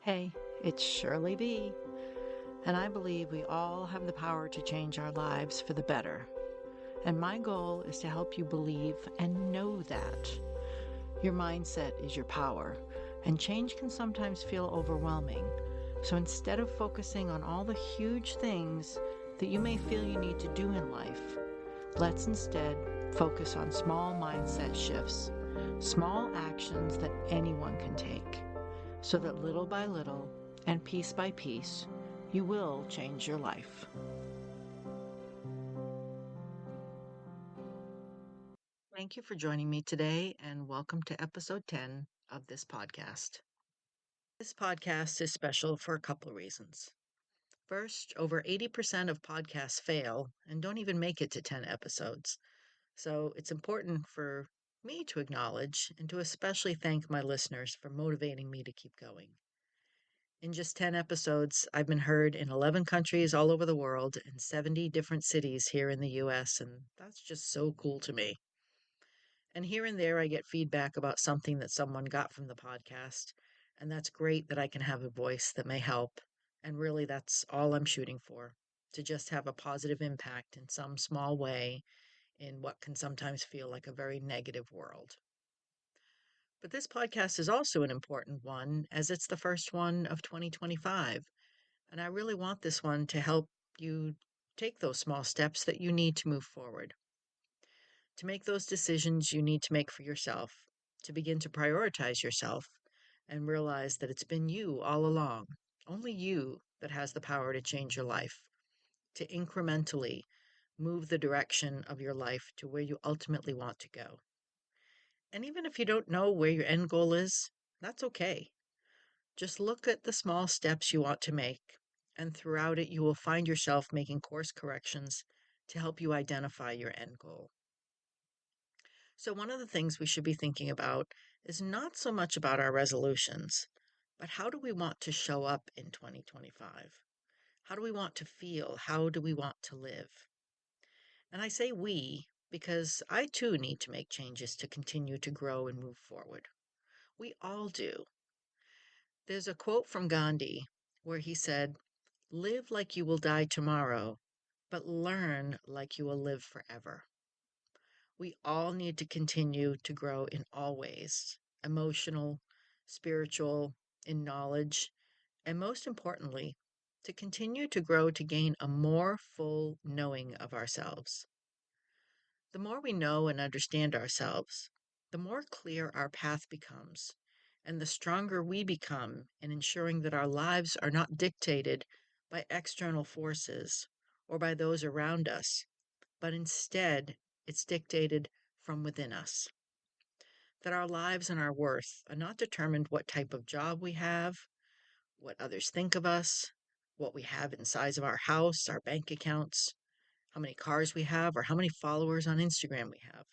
Hey, it's Shirley B, and I believe we all have the power to change our lives for the better. And my goal is to help you believe and know that. Your mindset is your power, and change can sometimes feel overwhelming. So instead of focusing on all the huge things that you may feel you need to do in life, let's instead focus on small mindset shifts, small actions that anyone can take, so that little by little and piece by piece, you will change your life. Thank you for joining me today, and welcome to episode 10 of this podcast. This podcast is special for a couple of reasons. First, over 80% of podcasts fail and don't even make it to 10 episodes. So it's important for me to acknowledge and to especially thank my listeners for motivating me to keep going. In just 10 episodes, I've been heard in 11 countries all over the world and 70 different cities here in the US, and that's just so cool to me. And here and there, I get feedback about something that someone got from the podcast, and that's great that I can have a voice that may help. And really, that's all I'm shooting for, to just have a positive impact in some small way in what can sometimes feel like a very negative world. But this podcast is also an important one, as it's the first one of 2025. And I really want this one to help you take those small steps that you need to move forward, to make those decisions you need to make for yourself, to begin to prioritize yourself and realize that it's been you all along, only you that has the power to change your life, to incrementally move the direction of your life to where you ultimately want to go. And even if you don't know where your end goal is, that's okay. Just look at the small steps you want to make, and throughout it, you will find yourself making course corrections to help you identify your end goal. So, one of the things we should be thinking about is not so much about our resolutions, but how do we want to show up in 2025? How do we want to feel? How do we want to live? And I say we because I too need to make changes to continue to grow and move forward. We all do. There's a quote from Gandhi where he said, "Live like you will die tomorrow, but learn like you will live forever." We all need to continue to grow in all ways, emotional, spiritual, in knowledge, and most importantly, to continue to grow to gain a more full knowing of ourselves. The more we know and understand ourselves, the more clear our path becomes, and the stronger we become in ensuring that our lives are not dictated by external forces or by those around us, but instead it's dictated from within us. That our lives and our worth are not determined what type of job we have, what others think of us, what we have in size of our house, our bank accounts, how many cars we have, or how many followers on Instagram we have.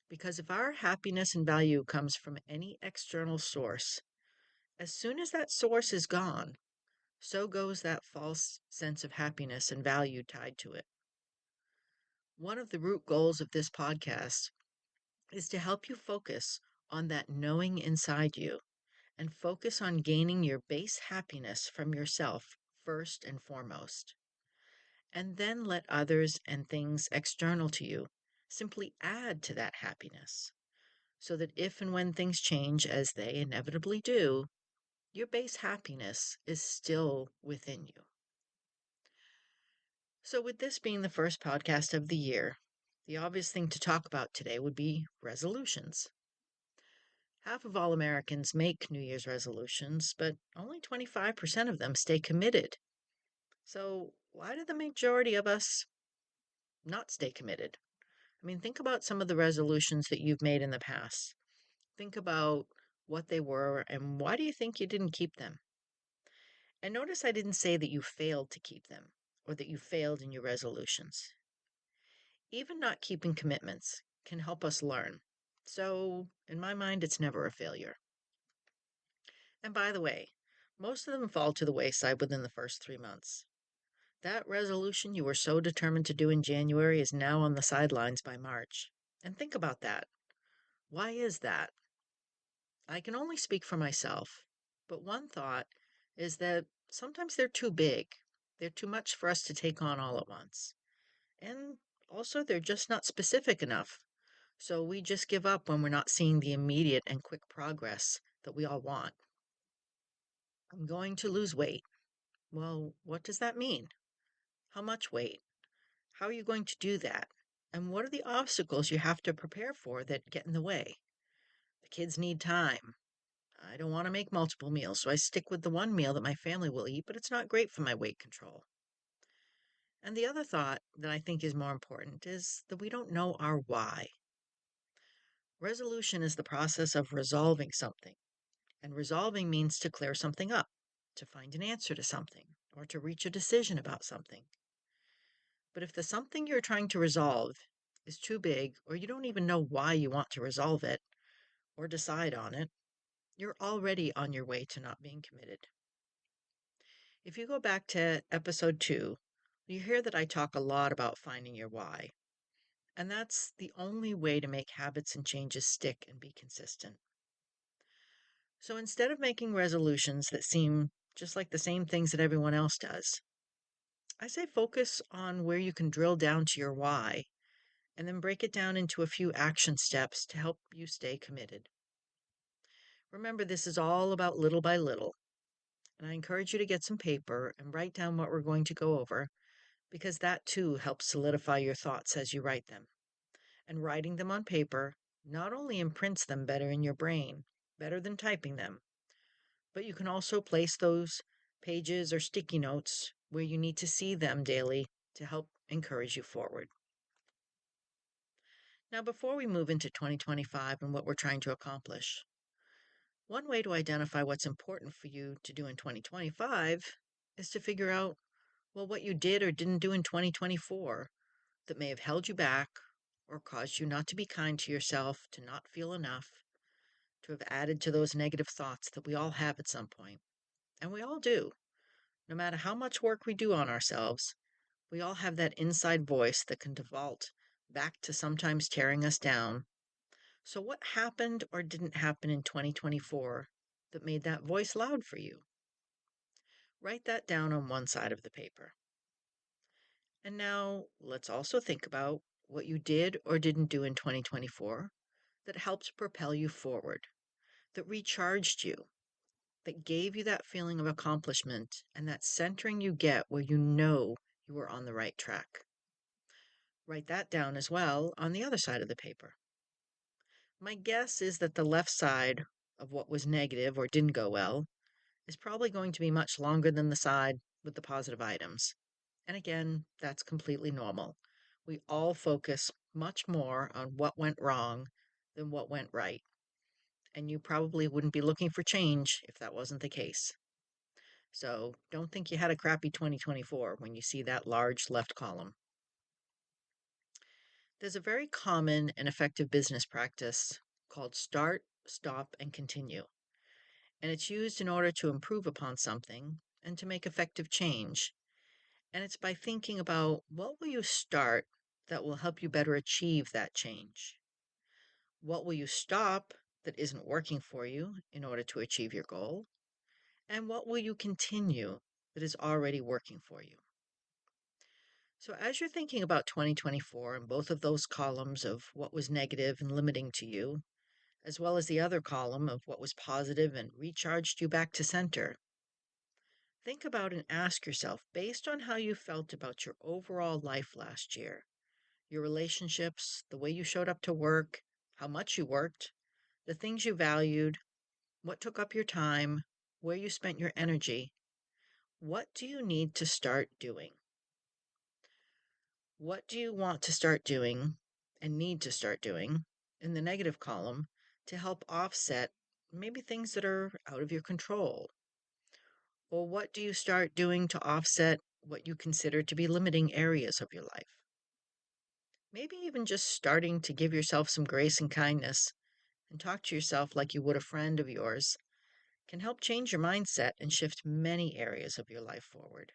Because if our happiness and value comes from any external source, as soon as that source is gone, so goes that false sense of happiness and value tied to it. One of the root goals of this podcast is to help you focus on that knowing inside you and focus on gaining your base happiness from yourself first and foremost. And then let others and things external to you simply add to that happiness, so that if and when things change, as they inevitably do, your base happiness is still within you. So, with this being the first podcast of the year, the obvious thing to talk about today would be resolutions. Half of all Americans make New Year's resolutions, but only 25% of them stay committed. So, why do the majority of us not stay committed? I mean, think about some of the resolutions that you've made in the past. Think about what they were and why do you think you didn't keep them? And notice I didn't say that you failed to keep them or that you failed in your resolutions. Even not keeping commitments can help us learn. So, in my mind, it's never a failure. And by the way, most of them fall to the wayside within the first 3 months. That resolution you were so determined to do in January is now on the sidelines by March. And think about that. Why is that? I can only speak for myself. But one thought is that sometimes they're too big. They're too much for us to take on all at once. And also, they're just not specific enough. So we just give up when we're not seeing the immediate and quick progress that we all want. I'm going to lose weight. Well, what does that mean? How much weight? How are you going to do that? And what are the obstacles you have to prepare for that get in the way? The kids need time. I don't want to make multiple meals, so I stick with the one meal that my family will eat, but it's not great for my weight control. And the other thought that I think is more important is that we don't know our why. Resolution is the process of resolving something, and resolving means to clear something up, to find an answer to something, or to reach a decision about something. But if the something you're trying to resolve is too big, or you don't even know why you want to resolve it or decide on it, you're already on your way to not being committed. If you go back to episode 2, you hear that I talk a lot about finding your why. And that's the only way to make habits and changes stick and be consistent. So instead of making resolutions that seem just like the same things that everyone else does, I say focus on where you can drill down to your why and then break it down into a few action steps to help you stay committed. Remember, this is all about little by little, and I encourage you to get some paper and write down what we're going to go over because that too helps solidify your thoughts as you write them. And writing them on paper not only imprints them better in your brain, better than typing them, but you can also place those pages or sticky notes where you need to see them daily to help encourage you forward. Now, before we move into 2025 and what we're trying to accomplish, one way to identify what's important for you to do in 2025 is to figure out, well, what you did or didn't do in 2024 that may have held you back or caused you not to be kind to yourself, to not feel enough, to have added to those negative thoughts that we all have at some point. And we all do. No matter how much work we do on ourselves, we all have that inside voice that can default back to sometimes tearing us down. So, what happened or didn't happen in 2024 that made that voice loud for you? Write that down on one side of the paper. And now let's also think about what you did or didn't do in 2024 that helped propel you forward, that recharged you, that gave you that feeling of accomplishment and that centering you get where you know you were on the right track. Write that down as well on the other side of the paper. My guess is that the left side of what was negative or didn't go well is probably going to be much longer than the side with the positive items. And again, that's completely normal. We all focus much more on what went wrong than what went right. And you probably wouldn't be looking for change if that wasn't the case. So don't think you had a crappy 2024 when you see that large left column. There's a very common and effective business practice called start, stop, and continue. And it's used in order to improve upon something and to make effective change. And it's by thinking about what will you start that will help you better achieve that change? What will you stop that isn't working for you in order to achieve your goal? And what will you continue that is already working for you? So, as you're thinking about 2024 and both of those columns of what was negative and limiting to you, as well as the other column of what was positive and recharged you back to center, think about and ask yourself, based on how you felt about your overall life last year, your relationships, the way you showed up to work, how much you worked, the things you valued, what took up your time, where you spent your energy, what do you need to start doing? What do you want to start doing and need to start doing in the negative column to help offset maybe things that are out of your control? Or what do you start doing to offset what you consider to be limiting areas of your life? Maybe even just starting to give yourself some grace and kindness and talk to yourself like you would a friend of yours can help change your mindset and shift many areas of your life forward.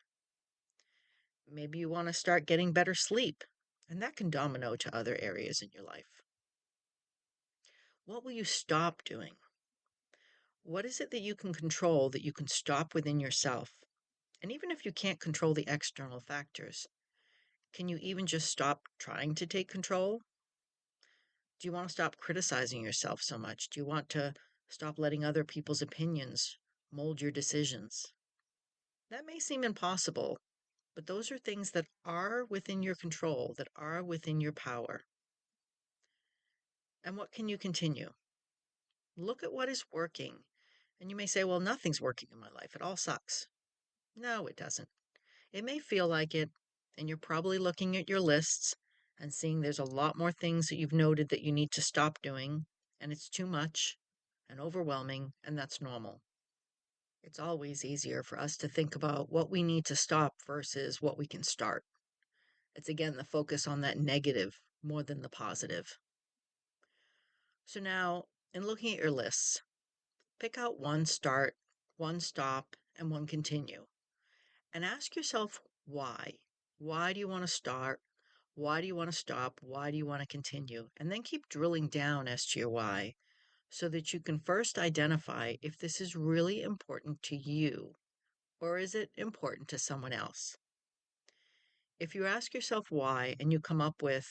Maybe you want to start getting better sleep, and that can domino to other areas in your life. What will you stop doing? What is it that you can control, that you can stop within yourself? And even if you can't control the external factors, can you even just stop trying to take control? Do you want to stop criticizing yourself so much? Do you want to stop letting other people's opinions mold your decisions? That may seem impossible, but those are things that are within your control, that are within your power. And what can you continue? Look at what is working. And you may say, well, nothing's working in my life. It all sucks. No, it doesn't. It may feel like it, and you're probably looking at your lists and seeing there's a lot more things that you've noted that you need to stop doing, and it's too much and overwhelming, and that's normal. It's always easier for us to think about what we need to stop versus what we can start. It's again the focus on that negative more than the positive. So now, in looking at your lists, pick out one start, one stop, and one continue. And ask yourself why. Why do you want to start? Why do you want to stop? Why do you want to continue? And then keep drilling down as to your why so that you can first identify if this is really important to you or is it important to someone else. If you ask yourself why and you come up with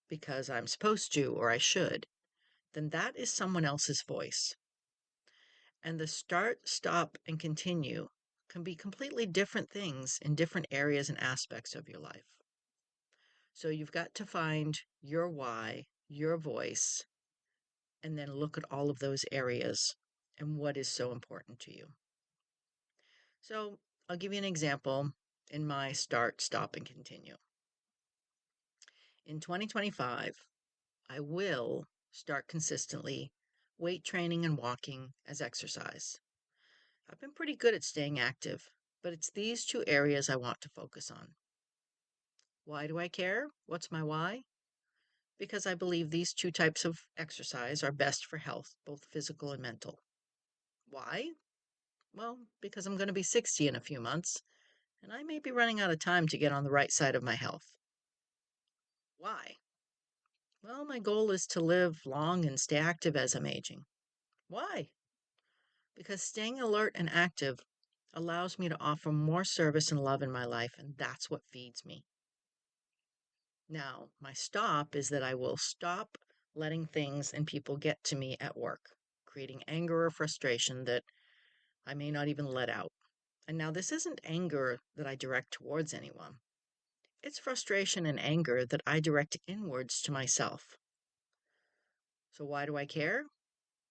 because I'm supposed to or I should, then that is someone else's voice. And the start, stop, and continue can be completely different things in different areas and aspects of your life. So you've got to find your why, your voice, and then look at all of those areas and what is so important to you. So I'll give you an example in my start, stop, and continue. In 2025, I will start consistently weight training and walking as exercise. I've been pretty good at staying active, but it's these two areas I want to focus on. Why do I care? What's my why? Because I believe these two types of exercise are best for health, both physical and mental. Why? Well, because I'm going to be 60 in a few months, and I may be running out of time to get on the right side of my health. Why? Well, my goal is to live long and stay active as I'm aging. Why? Because staying alert and active allows me to offer more service and love in my life, and that's what feeds me. Now, my stop is that I will stop letting things and people get to me at work, creating anger or frustration that I may not even let out. And now, this isn't anger that I direct towards anyone, it's frustration and anger that I direct inwards to myself. So, why do I care?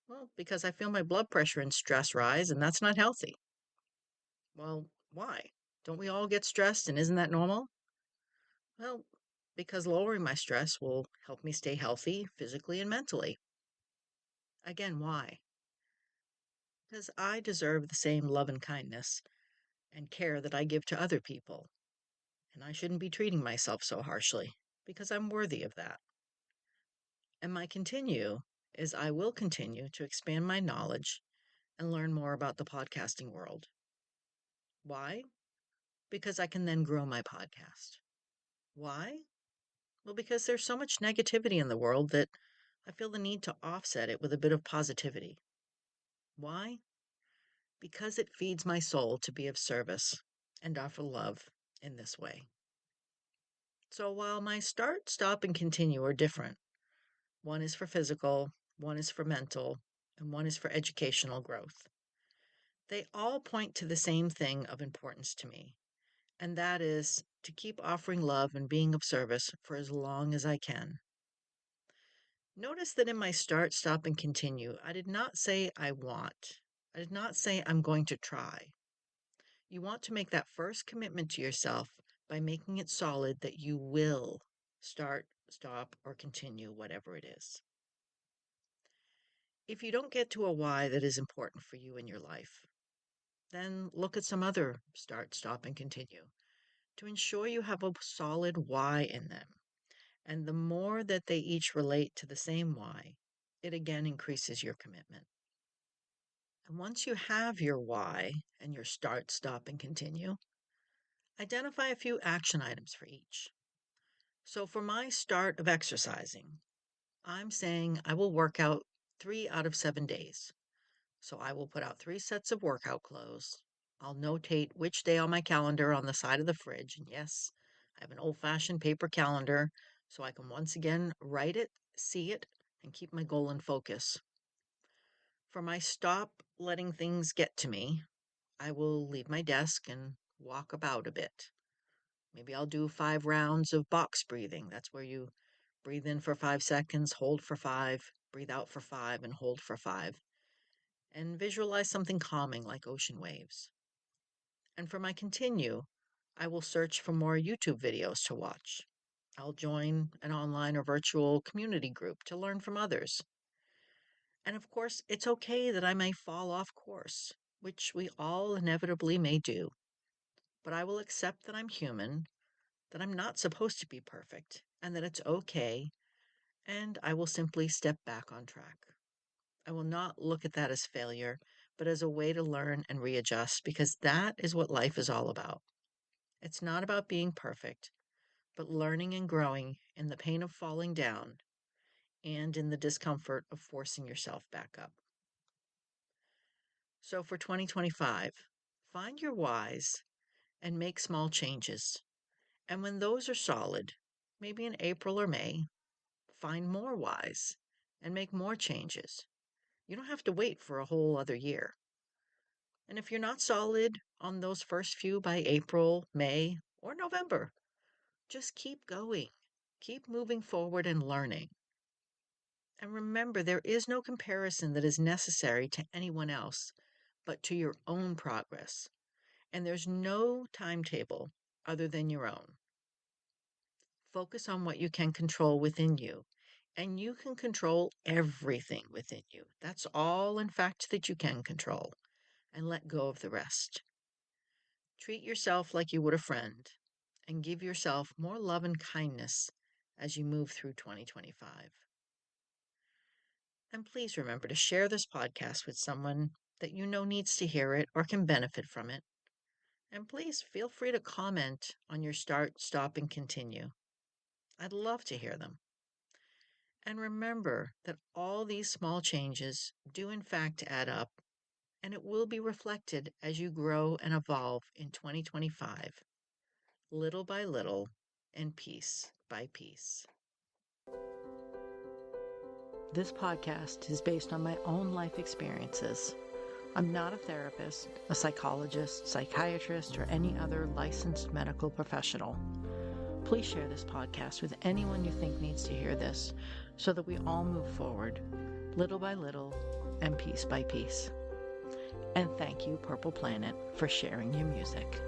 Well, because I feel my blood pressure and stress rise, and that's not healthy. Well, why? Don't we all get stressed, and isn't that normal? Well, because lowering my stress will help me stay healthy physically and mentally. Again, why? Because I deserve the same love and kindness and care that I give to other people, and I shouldn't be treating myself so harshly because I'm worthy of that. And my continue is I will continue to expand my knowledge and learn more about the podcasting world. Why? Because I can then grow my podcast. Why? Well, because there's so much negativity in the world that I feel the need to offset it with a bit of positivity. Why? Because it feeds my soul to be of service and offer love in this way. So while my start, stop, and continue are different, one is for physical, one is for mental, and one is for educational growth. They all point to the same thing of importance to me, and that is to keep offering love and being of service for as long as I can. Notice that in my start, stop, and continue, I did not say I want. I did not say I'm going to try. You want to make that first commitment to yourself by making it solid that you will start, stop, or continue whatever it is. If you don't get to a why that is important for you in your life, then look at some other start, stop, and continue to ensure you have a solid why in them. And the more that they each relate to the same why, it again increases your commitment. And once you have your why and your start, stop, and continue, identify a few action items for each. So for my start of exercising, I'm saying I will work out 3 out of 7 days. So I will put out 3 sets of workout clothes. I'll notate which day on my calendar on the side of the fridge. And yes, I have an old-fashioned paper calendar so I can once again write it, see it, and keep my goal in focus. For my stop letting things get to me, I will leave my desk and walk about a bit. Maybe I'll do 5 rounds of box breathing. That's where you breathe in for 5 seconds, hold for 5, breathe out for 5, and hold for 5. And visualize something calming like ocean waves. And for my continue, I will search for more YouTube videos to watch. I'll join an online or virtual community group to learn from others. And of course, it's okay that I may fall off course, which we all inevitably may do. But I will accept that I'm human, that I'm not supposed to be perfect, and that it's okay, and I will simply step back on track. I will not look at that as failure, but as a way to learn and readjust, because that is what life is all about. It's not about being perfect, but learning and growing in the pain of falling down and in the discomfort of forcing yourself back up. So for 2025, find your whys and make small changes. And when those are solid, maybe in April or May, find more whys and make more changes. You don't have to wait for a whole other year. And if you're not solid on those first few by April, May, or November, just keep going. Keep moving forward and learning. And remember, there is no comparison that is necessary to anyone else, but to your own progress. And there's no timetable other than your own. Focus on what you can control within you, and you can control everything within you. That's all, in fact, that you can control, and let go of the rest. Treat yourself like you would a friend, and give yourself more love and kindness as you move through 2025. And please remember to share this podcast with someone that you know needs to hear it or can benefit from it. And please feel free to comment on your start, stop, and continue. I'd love to hear them. And remember that all these small changes do in fact add up, and it will be reflected as you grow and evolve in 2025, little by little and piece by piece. This podcast is based on my own life experiences. I'm not a therapist, a psychologist, psychiatrist, or any other licensed medical professional. Please share this podcast with anyone you think needs to hear this so that we all move forward, little by little and piece by piece. And thank you, Purple Planet, for sharing your music.